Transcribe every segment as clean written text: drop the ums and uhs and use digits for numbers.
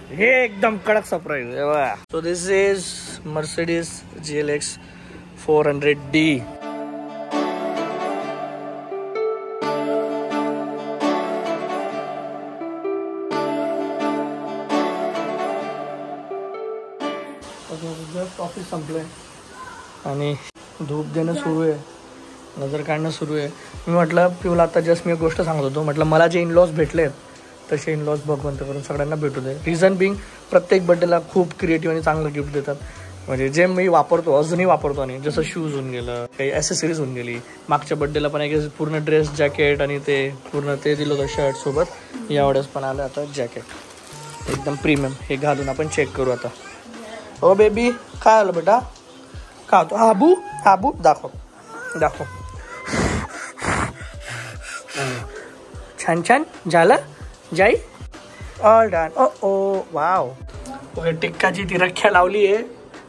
हे एकदम कडक surprise. So this is Mercedes GLX 400D. Just office संपलंय आणि धूप देणं सुरू आहे, नजर काढणं सुरू आहे. मी म्हटलं पिऊला आता जस्ट मी एक गोष्ट सांगत होतो, म्हटलं मला जे इनलॉज भेटले तसे इनलॉज भगवंत करून सगळ्यांना भेटू दे. रिझन बिंग प्रत्येक बड्डेला खूप क्रिएटिव्ह आणि चांगलं गिफ्ट देतात. म्हणजे जे मी वापरतो अजूनही वापरतो. आणि जसं शूज होऊन गेलं, काही ॲसेसरीज होऊन गेली. मागच्या बड्डेला पण एक पूर्ण ड्रेस जॅकेट आणि ते पूर्ण ते दिलं होतं शर्ट सोबत. यावेळेस पण आलं आता जॅकेट एकदम प्रीमियम. हे घालून आपण चेक करू आता. ओ बेबी काय आलं बेटा, का होतो हाबू हाबू दाखव दाखव. छान छान झालं जाई ऑल डन. ओ वाव. टिक्काची ती रख्या लावली आहे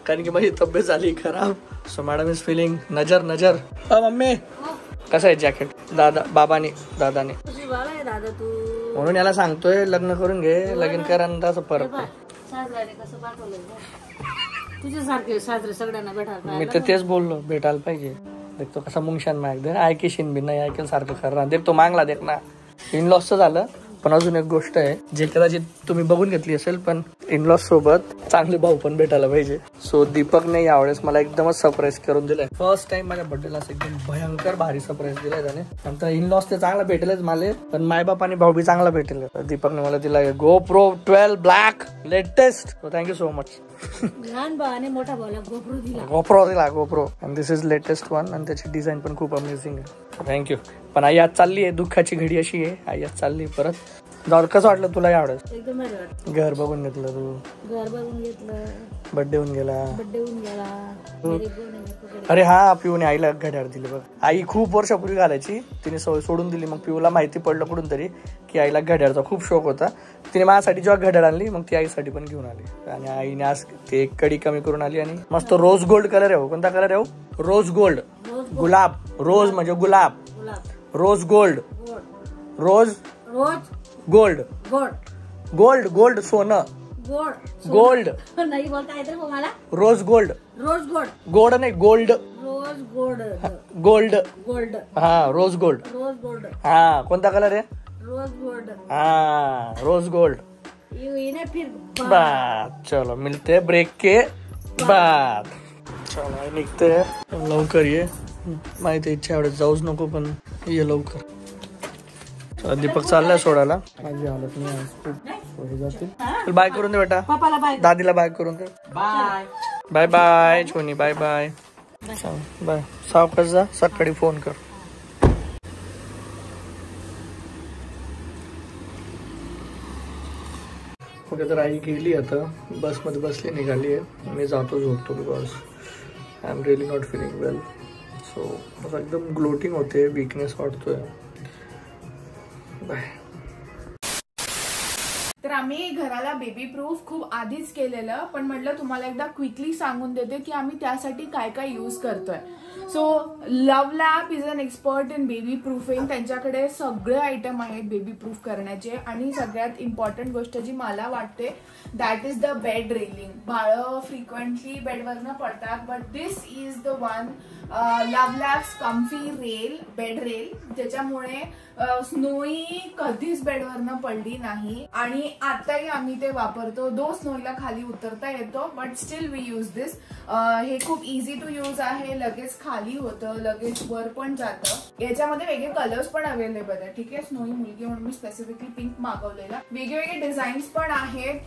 कारण की माझी तब्येत झाली खराब. सो मॅडम इज फिलिंग नजर नजर. मम्मी कसं आहे जॅकेट. दादाने म्हणून याला सांगतोय लग्न करून घे, लगीन करा तसं परत. मी तर तेच बोललो भेटायला पाहिजे. देख तो कसा मुंगशान माग दे ऐकेशीन बी नाही ऐकेल सारखं खरं देख तो मागला देख ना. इनलॉसचं झालं. पण अजून एक गोष्ट आहे जे कदाचित तुम्ही बघून घेतली असेल, पण इनलॉस सोबत चांगले भाऊ पण भेटायला पाहिजे. सो दीपकने यावेळेस मला एकदमच सरप्राईज करून दिलंय. फर्स्ट टाइम माझ्या बर्थडेला एकदम भयंकर भारी सरप्राईज दिलाय त्याने. नंतर इनलॉस ते चांगला भेटलेच मला, पण मायबाप आणि भाऊ बी चांगला भेटेल. दीपकने मला दिला GoPro 12 black latest. Thank you so much. लहान भावाने मोठा भावाला GoPro दिला GoPro. And this is latest one. आणि त्याची डिझाईन पण खूप अमेझिंग आहे. थँक्यू. पण आई आज चालली आहे, दुःखाची घडी अशी आहे. आई आज चालली परत. जाऊ कसं वाटलं तुला यावेळेस. एकदम भारी वाटलं. घर बघून घेतलं तू, घर बघून घेतलं, बर्थडे होऊन गेला. गेला. अरे हा पिऊने आईला घड्याळ दिले बघ. आई खूप वर्षापूर्वी घालायची, तिने सवय सोडून दिली. मग पिऊला माहिती पडलं कुठून तरी की आईला घड्याळचा खूप शौक होता. तिने माझ्यासाठी जेव्हा घड्याळ आणली मग ती आईसाठी पण घेऊन आली. आणि आईने आज ते एक कडी कमी करून आली. आणि मस्त रोज गोल्ड कलर आहे. कोणता कलर आहे. Rose gold. गुलाब. रोज म्हणजे गुलाब. Rose gold. Rose gold. Gold gold सोनं. गोल्ड नाही बोलता येत मला. Rose gold. गोल्ड नाही गोल्ड. Gold gold. हा रोज गोल्ड. हा कोणता कलर आहे. हा रोज गोल्ड. बात. चलो मिलते ब्रेक के बाद. चलो निघते लवकर ये. माहिती इच्छा एवढे जाऊच नको पण ये लवकर. दीपक चाललाय सोडायला. माझी हालत नाही खूप जातील. बाय करून दे बेटा. दादीला बाय करून दे. बाय बाय बाय छोनी. Bye bye bye. सावकाश जा, सकाळी फोन कर. ओके तर आई गेली आता. बसमध्ये बसली निघाली आहे. मी जातो झोपतो because I am really not feeling well. So मला एकदम ग्लोटिंग होते, वीकनेस वाटतोय. बाय. तर आम्ही घराला बेबी प्रूफ खूप आधीच केलेलं, पण म्हटलं तुम्हाला एकदा क्विकली सांगून देते की आम्ही त्यासाठी काय काय यूज करतोय. So love lab is an expert in baby proofing. त्यांच्याकडे सगळे आयटम आहेत बेबी प्रूफ करण्याचे. आणि सगळ्यात इम्पॉर्टंट गोष्ट जी मला वाटते that is the bed railing. बाळं फ्रिक्वेंटली बेडवरनं पडतात, but this is the one love labs comfy rail, bed rail, ज्याच्यामुळे स्नोई कधीच बेडवरनं पडली नाही. आणि आताही आम्ही ते वापरतो. दो स्नोईला खाली उतरता येतो, बट स्टील वी यूज दिस. हे खूप इझी टू यूज आहे. लगेच खाली होतं, लगेच वर पण जातं. याच्यामध्ये वेगळे कलर्स पण अवेलेबल आहे. ठीक आहे, स्नोई मुलगी म्हणून मी स्पेसिफिकली पिंक मागवलेला. वेगवेगळे डिझाईन्स पण आहेत.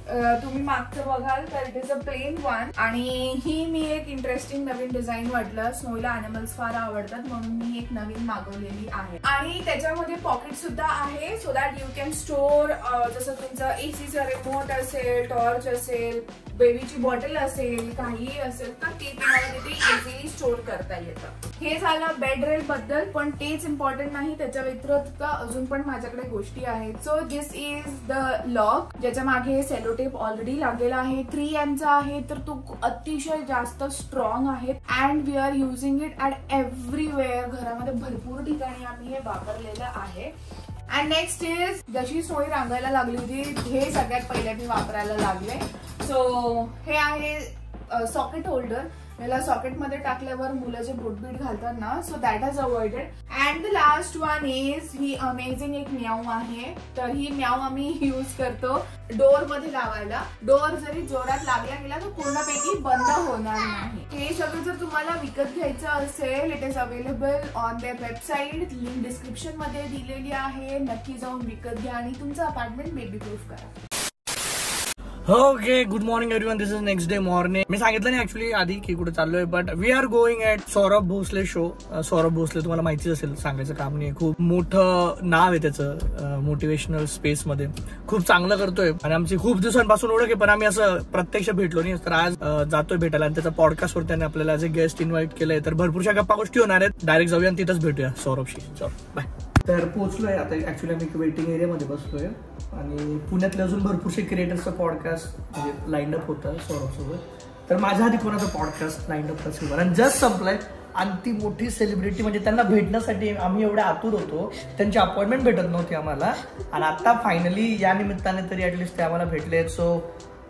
तुम्ही मागचं बघाल तर it is a plain one. आणि ही मी एक इंटरेस्टिंग नवीन डिझाईन वाटलं. स्नोईला अॅनिमल्स फार आवडतात म्हणून मी एक नवीन मागवलेली आहे. आणि त्याच्यामध्ये पॉकेट सुद्धा आहे, so that you can store जसं तुमचं एसीचं रिमोट असेल, टॉर्च असेल, बेबीची बॉटल असेल, काहीही असेल तर ते तुम्हाला तिथे इझिली स्टोर करता येतं. हे झालं बेड रेल बद्दल. पण तेच इम्पॉर्टंट नाही, त्याच्या व्यतिरिक्त अजून पण माझ्याकडे गोष्टी आहेत. So this is the lock, ज्याच्या मागे सेलोटेप ऑलरेडी लागलेला आहे. 3M चा आहे, तर तो अतिशय जास्त स्ट्रॉंग आहे. And we are using it at everywhere. घरामध्ये भरपूर ठिकाणी आम्ही हे वापरलेलं आहे. अँड नेक्स्ट इज जशी सोय रांगायला लागली होती हे सगळ्यात पहिले मी वापरायला लागले. सो हे आहे सॉकेट होल्डर. याला सॉकेटमध्ये टाकल्यावर मुलं जे बोटबीट घालतात ना, so that has avoided. And the last one is he amazing एक म्याऊ आहे. तर ही म्याऊ आम्ही युज करतो डोअर मध्ये लावायला. डोअर जरी जोरात लागला गेला तर पूर्णपैकी बंद होणार नाही. हे सगळं जर तुम्हाला विकत घ्यायचं असेल, it is available on there website. Link description मध्ये दिलेली आहे. नक्की जाऊन विकत घ्या आणि तुमचं अपार्टमेंट बेबी प्रूफ करा. Okay, good morning everyone. This is next day morning. मी सांगितलं नाही ऍक्च्युली आधी की कुठे चाललोय, but we are going at Saurabh Bhosale show. Saurabh Bhosale तुम्हाला माहितीच असेल, सांगायचं काम नाही. खूप मोठं नाव आहे त्याचं मोटिवेशनल स्पेस मध्ये. खूप चांगलं करतोय आणि आमची खूप दिवसांपासून ओळख आहे, पण आम्ही असं प्रत्यक्ष भेटलो नाही. तर आज जातोय भेटायला आणि त्याचा पॉडकास्ट वर त्याने आपल्याला ऍज अ गेस्ट इन्व्हाइट केलंय. तर भरपूरशा गप्पा गोष्टी होणार आहेत. डायरेक्ट जाऊया आणि तिथंच भेटूया सौरभशी. चल बाय. तर पोहोचलोय आता. ऍक्च्युली आम्ही वेटिंग एरियामध्ये बसलोय आणि पुण्यातले अजून भरपूरसे क्रिएटर्सचं पॉडकास्ट म्हणजे लाईन अप होतं सौरभसोबत. तर माझ्या आधी कोणाचा पॉडकास्ट लाईन अप नसेल आणि जस्ट संपलाय. आणि ती मोठी सेलिब्रिटी म्हणजे त्यांना भेटण्यासाठी आम्ही एवढे आतुर होतो. त्यांची अपॉइंटमेंट भेटत नव्हती आम्हाला आणि आता फायनली या निमित्ताने तरी ऍटलिस्ट ते आम्हाला भेटले. So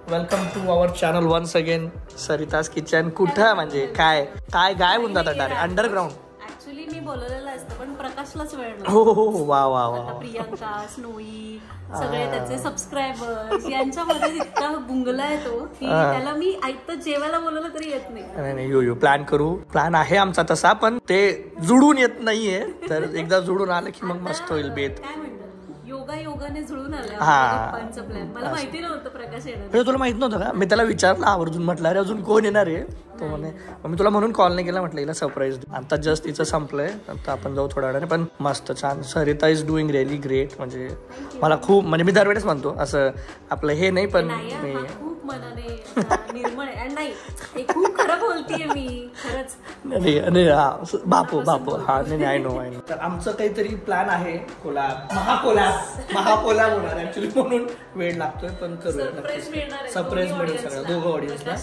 welcome to our channel once again. Sarita's kitchen. कुठं म्हणजे काय काय गायब होऊन जातात डायरेक्ट अंडरग्राऊंड. ऍक्च्युली मी बोलवलेलं असतं पण प्रकाशलाच वेळ नाही. हो हो हो, वा वा वा. प्रियंका, स्नोई, सगळे त्याचे सबस्क्रायबर्स यांच्यामध्ये इतका गुंगलाय तो की त्याला मी ऐकतं जेवायला बोलवलं तरी येत नाही. नाही यू प्लॅन करू. प्लॅन आहे आमचा तसा, पण ते जुळून येत नाहीये. तर एकदा जुळून आलं की मग मस्त होईल बेत. काय म्हणतात, योगाने जुळून आलं हा. प्लॅन. मला माहिती नव्हतं प्रकाश येणार. म्हणजे तुला माहित नव्हतं का? मी त्याला विचारलं आवर्जून, म्हटलं अरे अजून कोण येणार आहे. तो म्हणे, मी तुला म्हणून कॉल नाही केला, म्हटलं हिला सरप्राईज. आता जस्ट तिचं संपलंय, आता आपण जाऊ थोड्या वेळाने. पण मस्त छान. Sarita is doing really great. म्हणजे मला खूप, म्हणजे मी दरवेळेस म्हणतो असं आपलं हे नाही, पण मी खूप मनाने निर्मळ आहे. आणि नाही, हे खूप खरं बोलतीये मी खरंच. नाही बापू हा नाही आय नो. तर आमचं काहीतरी प्लॅन आहे. कोलॅब, महाकोलॅब होणार ऍक्च्युली, म्हणून वेळ लागतोय, पण करूया. सरप्राईज मिळेल सगळं दोघं ऑडियन्सला.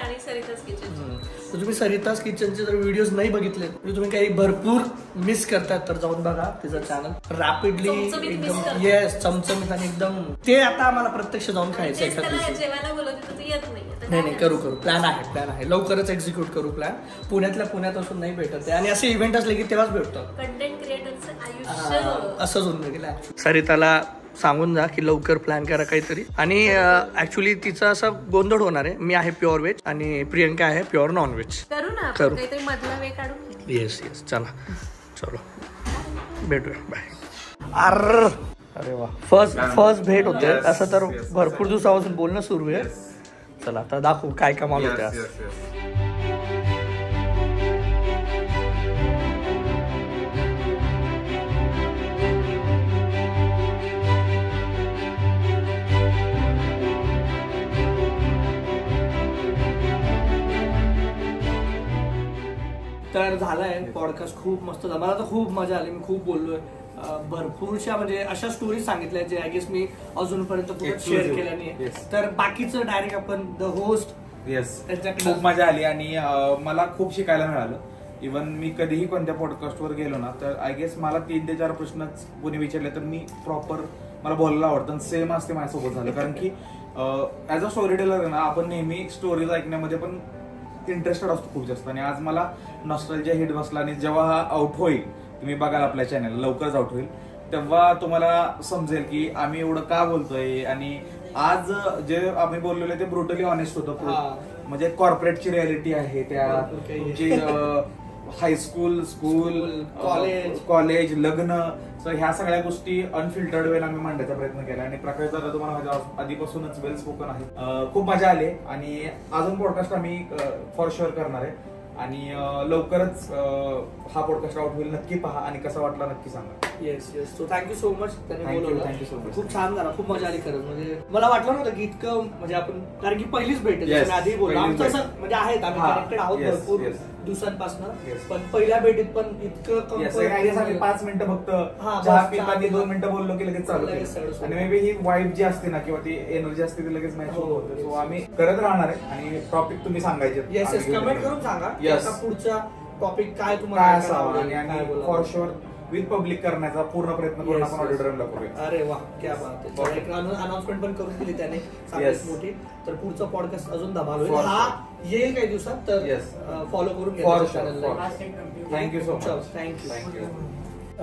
आणि सरिताज किचन. तर तुम्ही सरिताज किचनचे जर व्हिडिओज नाही बघितले तर तुम्ही काही भरपूर मिस करतात, तर जाऊन बघा तिचं चॅनल. रॅपिडली एकदम येस चमचमीत आणि एकदम ते आता आम्हाला प्रत्यक्ष जाऊन खायचं एखाद दिवशी. जेवायला बोलवते तर तू येत नाही. नाही करू प्लॅन आहे लवकरच एक्झिक्यूट करू प्लॅन. पुण्यात असून नाही भेटत आणि असे इव्हेंट असले की तेव्हाच भेटतो. कंटेंट क्रिएटरचं आयुष्य असंच होऊन गेलं. सरिताला सांगून जा की लवकर प्लॅन करा काहीतरी. आणि ऍक्च्युली तिचा असा गोंधळ होणार आहे. मी आहे प्युअर व्हेज आणि प्रियंका आहे प्युअर नॉन व्हेज. करू काहीतरी मधला वेळ काढू. येस चलो भेटूया. बाय. अरे वा, फर्स्ट भेट होते. असं तर भरपूर दिवसापासून बोलणं सुरू आहे. चला आता दाखवू काय कमाल होते. तर झालाय पॉडकास्ट. खूप मस्त झाला. मला तर खूप मजा आली. मी खूप बोललोय. भरपूरशा म्हणजे अशा स्टोरीज सांगितल्या जे आय गेस मी अजूनपर्यंत कुठे शेअर केल्या नाही. तर बाकीचं डायरेक्ट आपण द होस्ट. येस, खूप मजा आली आणि मला खूप शिकायला मिळालं. इव्हन मी कधीही कोणत्या पॉडकास्टवर गेलो ना, तर आय गेस मला 3 ते 4 प्रश्नच कोणी विचारले तर मी प्रॉपर मला बोलायला आवडतं. सेम असते माझ्यासोबत झालं, कारण की ऍज अ स्टोरी टेलर ना आपण नेहमी स्टोरीज ऐकण्यामध्ये पण इंटरेस्टेड असतो खूप जास्त. आणि आज मला नॉस्टॅल्जिया हिट बसला आणि जेव्हा हा आउट होईल, तुम्ही बघाल आपल्या चॅनल लवकरच आउट होईल, तेव्हा तुम्हाला समजेल की आम्ही एवढं का बोलतोय. आणि आज जे आम्ही बोललेलं ते ब्रुटली ऑनेस्ट होतं. म्हणजे कॉर्पोरेटची रियालिटी आहे, त्या तुमची हायस्कूल, स्कूल, कॉलेज, लग्न, ह्या सगळ्या गोष्टी अनफिल्टर्ड वेला आम्ही मांडण्याचा प्रयत्न केला. आणि प्रकाश दादा तुम्हाला आधीपासूनच वेल स्पोकन आहे. खूप मजा आली आणि अजून पॉडकास्ट आम्ही फॉर शुअर करणार आहे. आणि लवकरच हा पॉडकास्ट आउट होईल. नक्की पहा आणि कसा वाटला नक्की सांगा. Yes so thank you so much. Thank you so much. खूप छान झाला. खूप मजा आली खरंच. म्हणजे मला वाटलं नव्हतं की इतकं म्हणजे आपण, कारण की पहिलीच भेट आहे. आधी बोललो आमचं असं म्हणजे आहेत, आम्ही कनेक्टेड आहोत भरपूर दिवसांपासून, पण पहिल्या भेटीत पण इतकं 5 मिनिटं फक्त 2 मिनिटं बोललो की लगेच चालू. आणि मे बी ही वाईब जी असते ना किंवा ती एनर्जी असते ती लगेच मॅच होते. सो आम्ही करत राहणार आहे. आणि टॉपिक तुम्ही सांगायचे, कमेंट करून सांगा पुढचा टॉपिक काय तुम्हाला असावा. आणि फॉर शुअर विथ पब्लिक करण्याचा पूर्ण प्रयत्न करून आपण ऑडिटोरियमला करूया. अरे वा, क्या बात आहे. चला, एक अनाउन्समेंट पण करून दिली त्याने चांगलीच मोठी. तर पुढचा पॉडकास्ट अजून धमाल होईल. हा येईल काही दिवसात, तर फॉलो करून घ्या चॅनलला. Thank you so much. Thank you.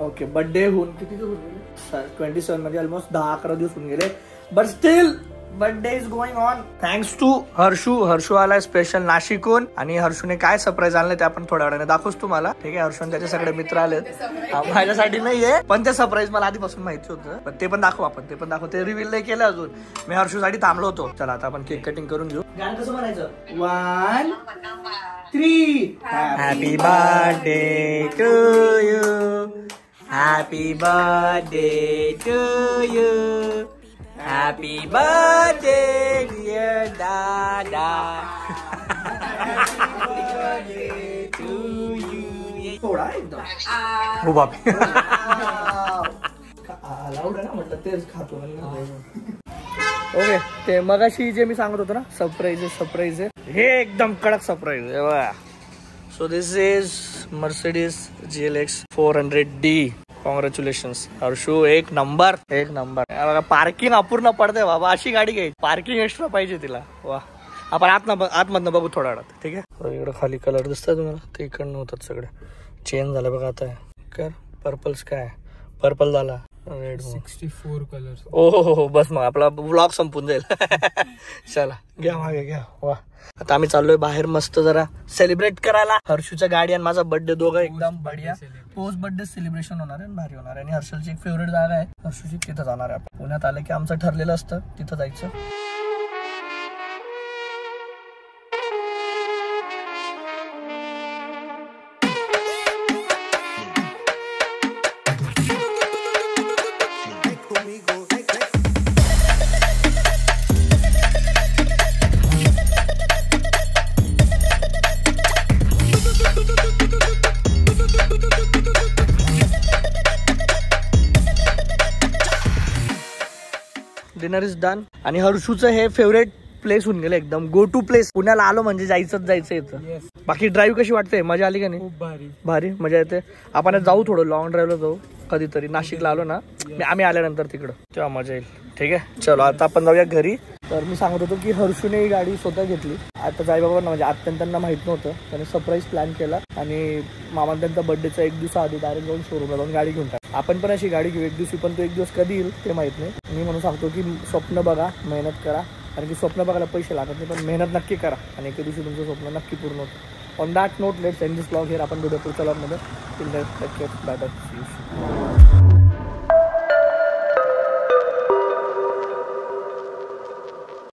Okay, birthday होऊन किती दिवस होऊन 27 मध्ये ऑलमोस्ट 10-11 दिवस होऊन गेले. But still birthday is going on. Thanks to Harshu आलाय स्पेशल नाशिकहून. आणि हर्षूने काय सरप्राईज आणलं ते आपण थोड्या वेळाने दाखवूच तुम्हाला. ठीक आहे, हर्षून त्याचे सगळे मित्र आलेत. माझ्यासाठी नाहीये, पण ते सरप्राईज मला आधीपासून माहिती होतं. पण ते पण दाखवू आपण, ते रिव्हील नाही केलं अजून. मी हर्षूसाठी थांबलो होतो. चला आता आपण केक कटिंग करून घेऊ. गाणं कसं म्हणायचं? 1 3 happy birthday to you, happy birthday to you, happy birthday dear दादा, टू यू. थोडा एकदम हो बापी लावड ना म्हटलं, तेच खातो. ओके, ते मगाशी जे मी सांगत होतो ना, सरप्राईज आहे हे, एकदम कडक सरप्राईज आहे. So this is Mercedes GLX 400D. Congratulations Harshu, एक नंबर. बघा, पार्किंग अपूर्ण पडते बाबा, अशी गाडी घ्यायची, पार्किंग एक्स्ट्रा पाहिजे तिला. वा, आपण आतमधनं बघू थोड्या वेळात. ठीक आहे, इकडे खाली कलर दिसतात तुम्हाला, ते इकडनं होतात सगळे. चेंज झालं बघा आता. कर पर्पल्स, काय पर्पल झाला, रेड 64 कलर. हो, बस मग आपला ब्लॉग संपून जाईल. चला घ्या मागे घ्या. वा, आता आम्ही चाललोय बाहेर मस्त जरा सेलिब्रेट करायला. हर्षूच्या गाडी आणि माझा बर्थडे दोघं एकदम बढिया. पोस्ट बर्थडे सेलिब्रेशन होणार आहे, भारी होणार आहे. आणि हर्षलची एक फेवरेट जागा आहे हर्षूची, तिथं जाणार आहे आपण. पुण्यात आलं की आमचं ठरलेलं असतं तिथं जायचं. Dinner is done. आणि हर्षूचं हे फेवरेट प्लेस होऊन गेलं, एकदम गो टू प्लेस. पुण्याला आलो म्हणजे जायचं इथं. बाकी ड्राईव्ह कशी वाटते? मजा आली का नाही? खूप भारी मजा येते. आपण जाऊ थोडं लॉंग ड्राईव्हला जाऊ कधीतरी. नाशिकला आलो ना आम्ही आल्यानंतर तिकडं, तेव्हा मजा येईल. ठीक आहे, चलो आता आपण जाऊया घरी. तर मी सांगत होतो की हर्षूने ही गाडी स्वतः घेतली. आता जाईबाबांना म्हणजे अत्यंतांना माहित नव्हतं, त्याने सरप्राईज प्लॅन केला. आणि मामा त्यांचा बर्थडेचा एक दिवस आधी डायरेक्ट जाऊन शोरूमला जाऊन गाडी घेऊन टाक. आपण पण अशी गाडी घेऊ एक दिवशी, पण तो एक दिवस कधी येईल ते माहित नाही. मी म्हणून सांगतो की स्वप्न बघा, मेहनत करा. कारण की स्वप्न बघायला पैसे लागत नाही, पण मेहनत नक्की करा आणि एके दिवशी तुमचं स्वप्न नक्की पूर्ण होतं. On that note let's end this vlog here. आपण भेटू पुढच्या व्लॉगमध्ये. Bye bye.